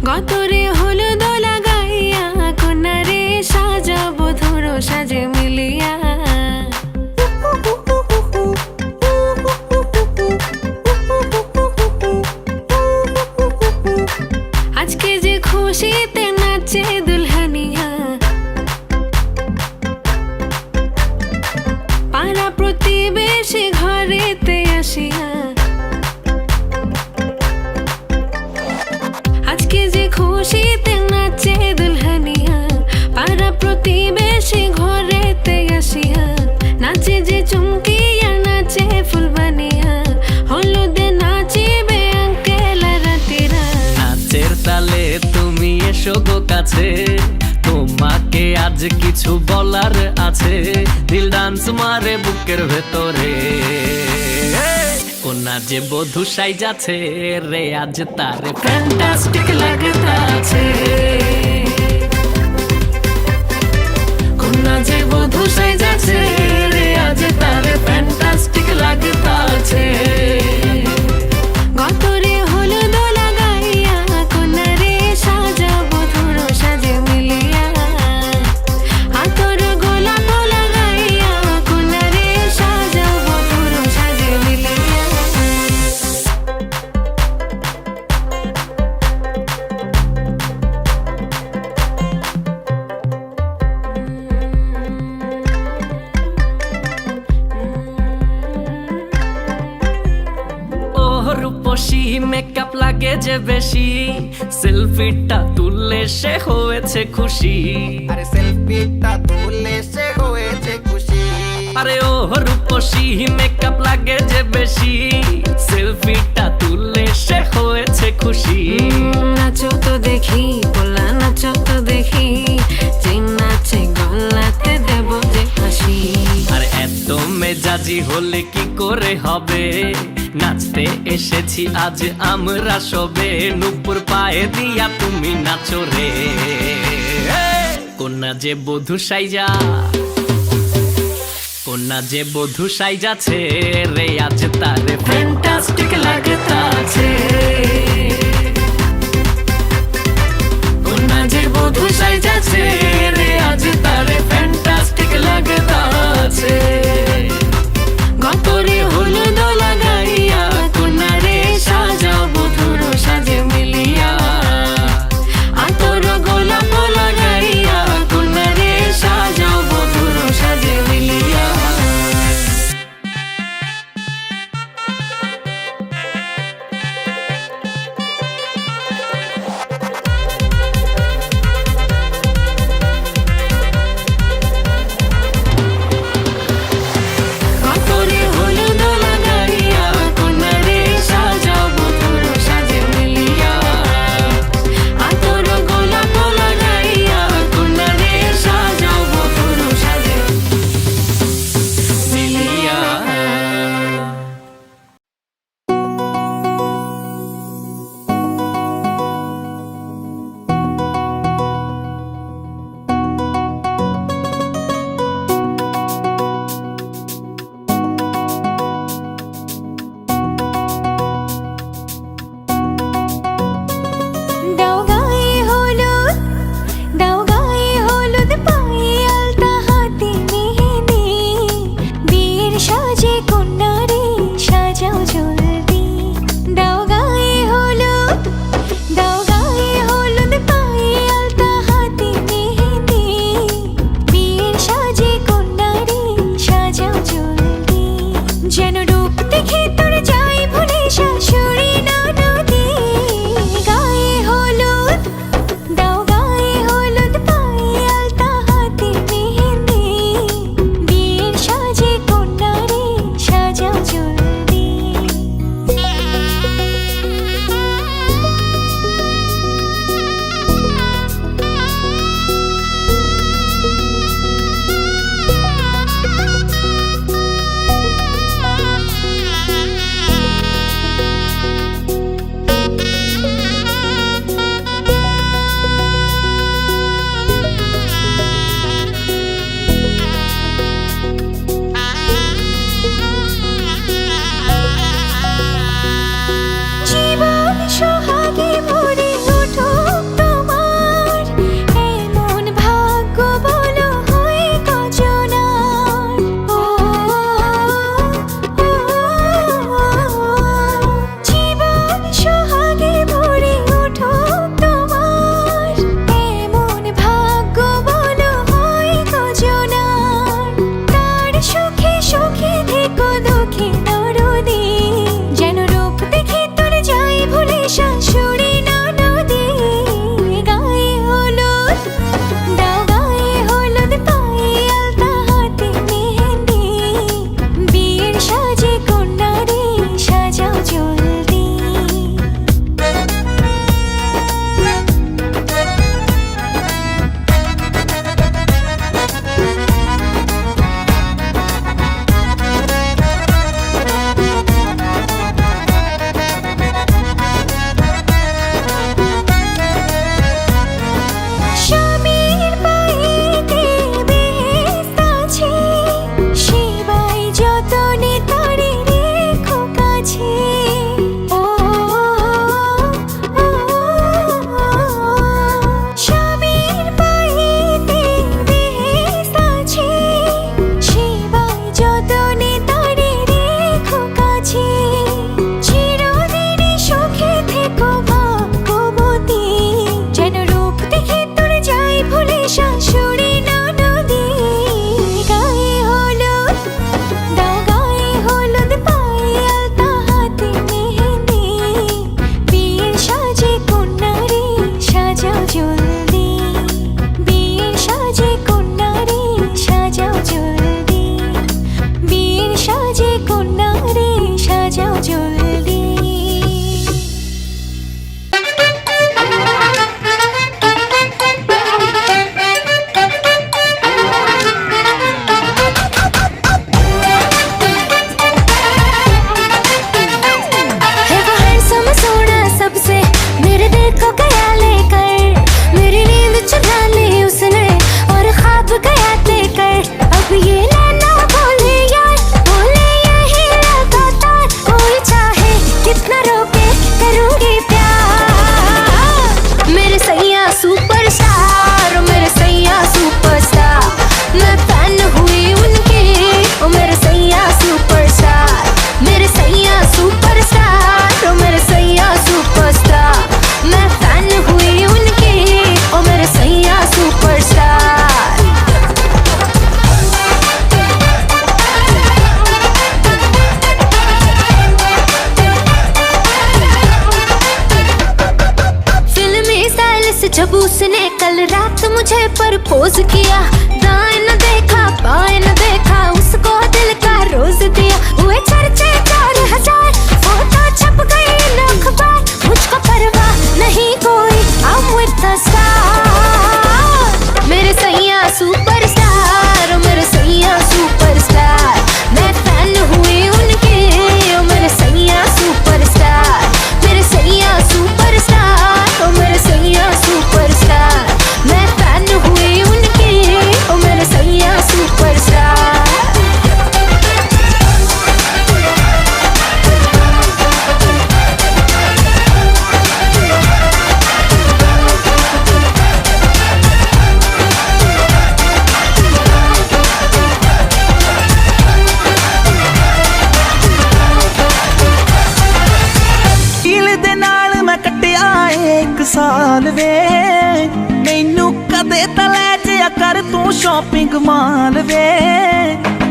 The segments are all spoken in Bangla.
গতরে হলুদ লাগাইয়া কন্যারে সাজাবো ধরো সাজে মিলিয়া। আজকে যে খুশিতে নাচে দুলহানিয়া, পাড়া প্রতিবেশী ঘরেতে আসিয়া। আজকে যে খুশিতে নাচে দুলহানিয়া, পাড়া প্রতিবেশী ঘরেতে আসিয়া। নাচে যে চুমকিয়া নাচে ফুলবানিয়া, হলুদে নাচিবে আঙ্কেল রাতিরা। নাচের তালে তুমি এসো গো কাছে, তোমাকে আজ কিছু বলার আছে। দিল ডান্স মারে বুকের ভেতরে, কোনা যে বধূ সাইজাছে রে আজ তারে ফ্যান্টাস্টিক লাগতাছে। কোনা যে বধূ সাইজাছে রে আজ তারে ফ্যান্টাস্টিক লাগতাছে। গতরে হলুদ লাগাইয়া কন্যারে সাজাবো ধরো সাজে মিলিয়া। আতর গোলাপ লাগাইয়া কন্যারে সাজাবো ধরো সাজে মিলিয়া। রূপসী মেকআপ লাগে যে বেশি, সেলফিটা তুললে সে হয়েছে খুশি। আরে সেলফিটা তুললে সে হয়েছে খুশি। আরে ও রূপসী মেকআপ লাগে যে বেশি, সেলফিটা তুললে সে হয়েছে খুশি। নাচো তো দেখি বলা, নাচো তো দেখি, যে নাচে গলাতে দেব যে হাসি। আর এত মেজাজি হলে কি করে হবে, নাচতে এসেছি আজ আমরা সবে। নুপুর পায়ে দিয়া তুমি নাচো রে, কোনা যে বধূ সাইজা, কোনা যে বধূ সাইজাছে রে আজ তারে ফ্যান্টাস্টিক লাগতাছে। কোনা যে বধূ সাইজাছে রে আজ তারে ফ্যান্টাস্টিক লাগতাছে। গতরে হলুদ লাগাইয়া কন্যারে সাজাবো ধরো সাজে মিলিয়া। আতর গোলাপ লাগাইয়া কন্যারে সাজাবো ধরো সাজে মিলিয়া। শাশুড়ি ননদি গায়ে হলুদ দাও গায়ে হলুদ পায়ে আলতা হাতে মেহেন্দি বিয়ের সাজে কন্যারে সাজাও জলদি বিয়ের সাজে কন্যারে সাজাও জলদি বিয়ের সাজে কন্যারে সাজাও জলদি है वो हैंडसम सोना सबसे मेरे दिल को गया लेकर मेरी नींद चुरा ली उसने और ख्वाब गया लेकर अब ये नैना बोले यार बोले यही लगातार कोई चाहे कितना रोके करूंगी प्यार मेरे सैया सुपरस्टार मेरे सैया सुपरस्टार मैं फैन हुई उनकी ओ मेरे सैया सुपरस्टार मेरे सैया सुपरस्टार ओ मेरे सैया सुपरस्टार मैं फैन हुई उनकी ओ मेरे सैया सुपरस्टार फिल्मी स्टाइल से जब उसने कल रात मुझे प्रपोज किया दाएं न देखा बाएं न देखा उसको दिल का रोज दिया हुए चर्चे 4000 फोटो छप गई इन अखबार मुझको परवाह नहीं कोई I'm with the star मेरे सैया सुपरस्टार मेरे सैया सुपरस्टार मैं फैन हुई उनकी ओ मेरे सैया सुपरस्टार मेरे सैया सुपरस्टार ओ मेरे सैया सुपरस्टार मैं फैन हुई उनकी ओ मेरे सैया सुपरस्टार ਦਿਲ ਦੇ ਨਾਲ ਮੈਂ ਕੱਟਿਆ ਏ 1 ਸਾਲ ਵੇ ਮੈਨੂੰ ਕਦੇ ਤਾਂ ਲੈ ਜਿਆ ਕਰ ਤੂੰ ਸ਼ਾਪਿੰਗ ਮਾਲ ਵੇ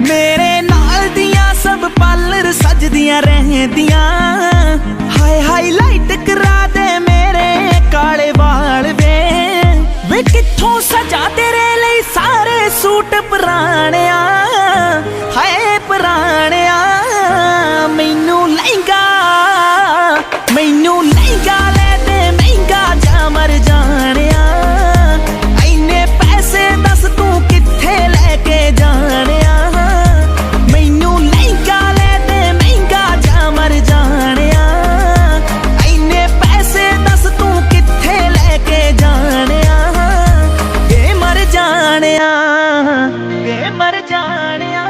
ਮੇਰੇ ਨਾਲ ਦੀਆਂ ਸਭ ਪਾਰਲਰ ਸਜਦੀਆਂ ਰਹਿੰਦੀਆਂ ਹਾਏ ਹਾਈਲਾਈਟ ਕਰਾ ਦੇ ਮੇਰੇ ਕਾਲੇ ਵਾਲ ਵੇ ਕਿੱਥੋਂ ਸਜਾ ਤੇਰੇ ਲਈ ਸਾਰੇ ਸੂਟ ਪੁਰਾਣਿਆ ਹਾਏ ਪੁਰਾਣਿਆ ਮੈਨੂੰ ਲਹਿੰਗਾ ਲੈ ਦੇ ਮਹਿੰਗਾ ਜਾ ਮਰ ਜਾਣਿਆ ਐਨੇ ਪੈਸੇ ਦੱਸ ਤੂੰ ਕਿੱਥੇ ਲੈ ਕੇ ਜਾਣਿਆ ਮੈਨੂੰ ਲਹਿੰਗਾ ਲੈ ਦੇ ਮਹਿੰਗਾ ਜਾ ਮਰ ਜਾਣਿਆ ਐਨੇ ਪੈਸੇ ਦੱਸ ਤੂੰ ਕਿੱਥੇ ਲੈ ਕੇ ਜਾਣਿਆ ਵੇ ਮਰ ਜਾਣਿਆ ਵੇ ਮਰ ਜਾਣਿਆ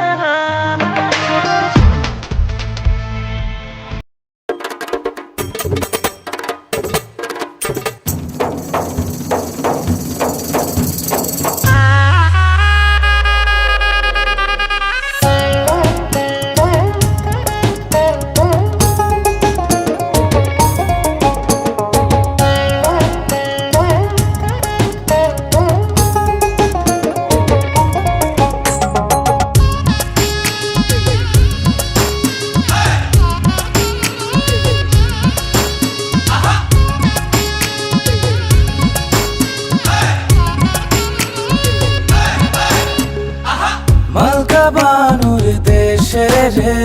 মালকাবানুর দেশে রে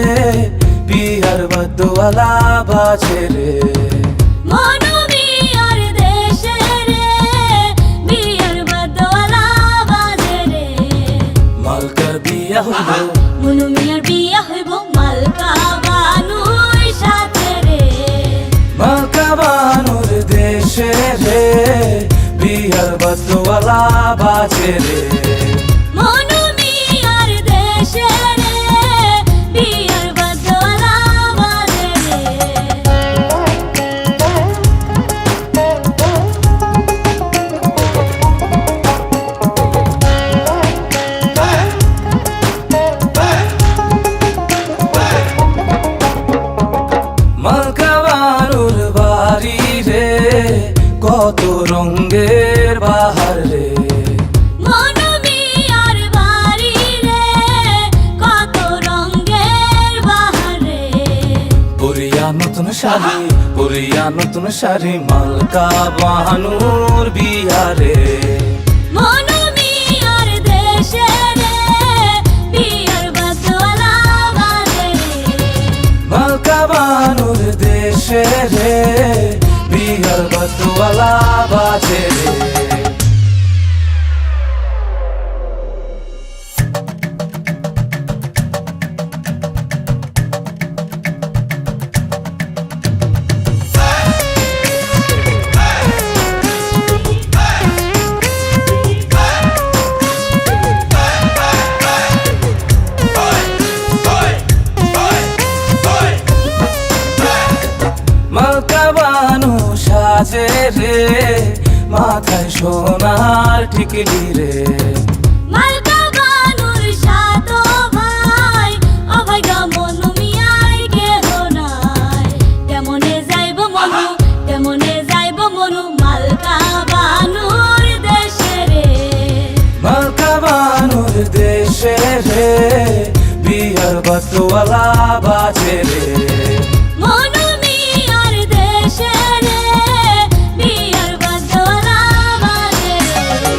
বিহার বদওয়ালা বাজে রে মনুমিয়ার দেশে রে বিয়ার বদলা বাজে রে মালকার বিয়া হইব মনুমিয়ার বিয়া হইব মালকা বানুর সাথে রে মালকাবানুর দেশে রে বিহার বদওয়ালা বাজে রে মনুমিয়ার দেশে রে বিয়ার বদলা বাজে রে মালকাবানুর বাড়ি রে কত রঙের বাহার রে মনমিয়ার বাড়ি রে, কত রঙের বাহারে। পরিয়া নতুন শাড়ি, পরিয়া নতুন শাড়ি, মালকা বাহানুর বিয়ারে। মনমিয়ার দেশে রে, বিয়ার বাজওয়ালা বাজে রে। মালকা বাহানুর দেশে রে, বিয়ার বাজওয়ালা বাজে রে। মালকা বানু সাজে রে, মাথায় সোনার টিকলি রে। মালকা বানুর সাতো ভাই, অভাগা মনমিয়ার কেহ নাই। কেমনে যাইব মনু, কেমনে যাইব মনু, মালকা বানুর দেশে রে। মালকা বানুর দেশে রে, বিয়ার বাজওয়ালা বাজে রে। মনমিয়ার দেশে রে, বিয়ার বাজওয়ালা বাজে রে।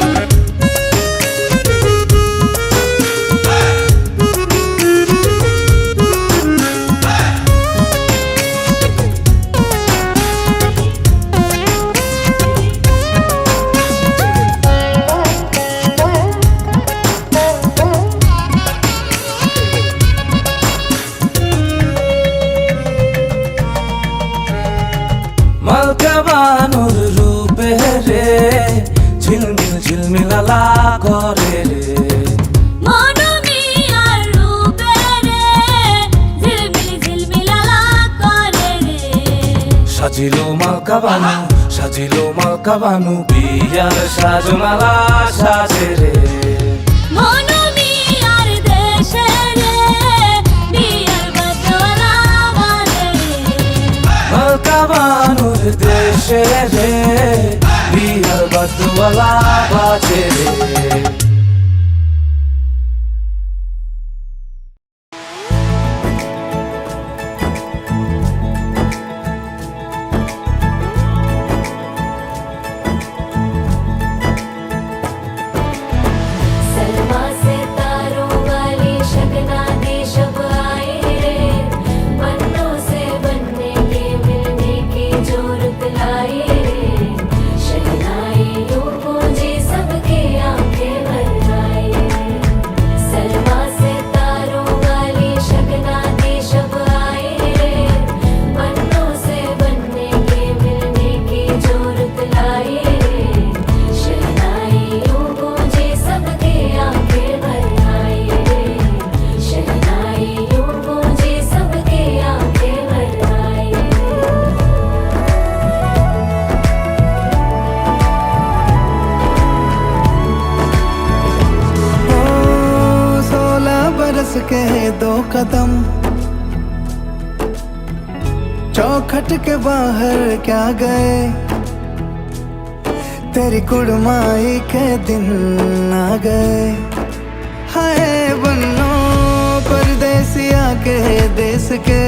মালকা বানুর রূপে রে, ঝিলমিল ঝিলমিলালা করে রে। মনমিয়ার রূপে রে, ঝিলমিল ঝিলমিলালা করে রে। সাজিলো মালকা বানু, সাজিলো মালকা বানু, বিয়ার সাজমালা সাজে রে। মনমিয়ার দেশে রে, বিয়ার বাজওয়ালা বাজে রে। মালকা বানুর দেশে রে, বিয়ার বাজওয়ালা বাজে রে। सलमा से तारों वाली शगना दे शब आए रे, बन्नों से बनने के मिलने की जोरत लाए रे। शहनाई यूं गूंजी सबकी आंखें भर आए। सलमा से तारों वाली शगना दे शब आए रे, बन्नों से बनने के मिलने की जोरत लाए रे। शहनाई यूं गूंजी सबकी आंखें भर आए रे। शहनाई यूं गूंजी सबकी आंखें भर आए रे। ओ 16 बरस के 2 कदम, चौखट के बाहर क्या गए, तेरी कुड़माई के दिन आ गए। हाय बन्नो परदेसिया के देश के,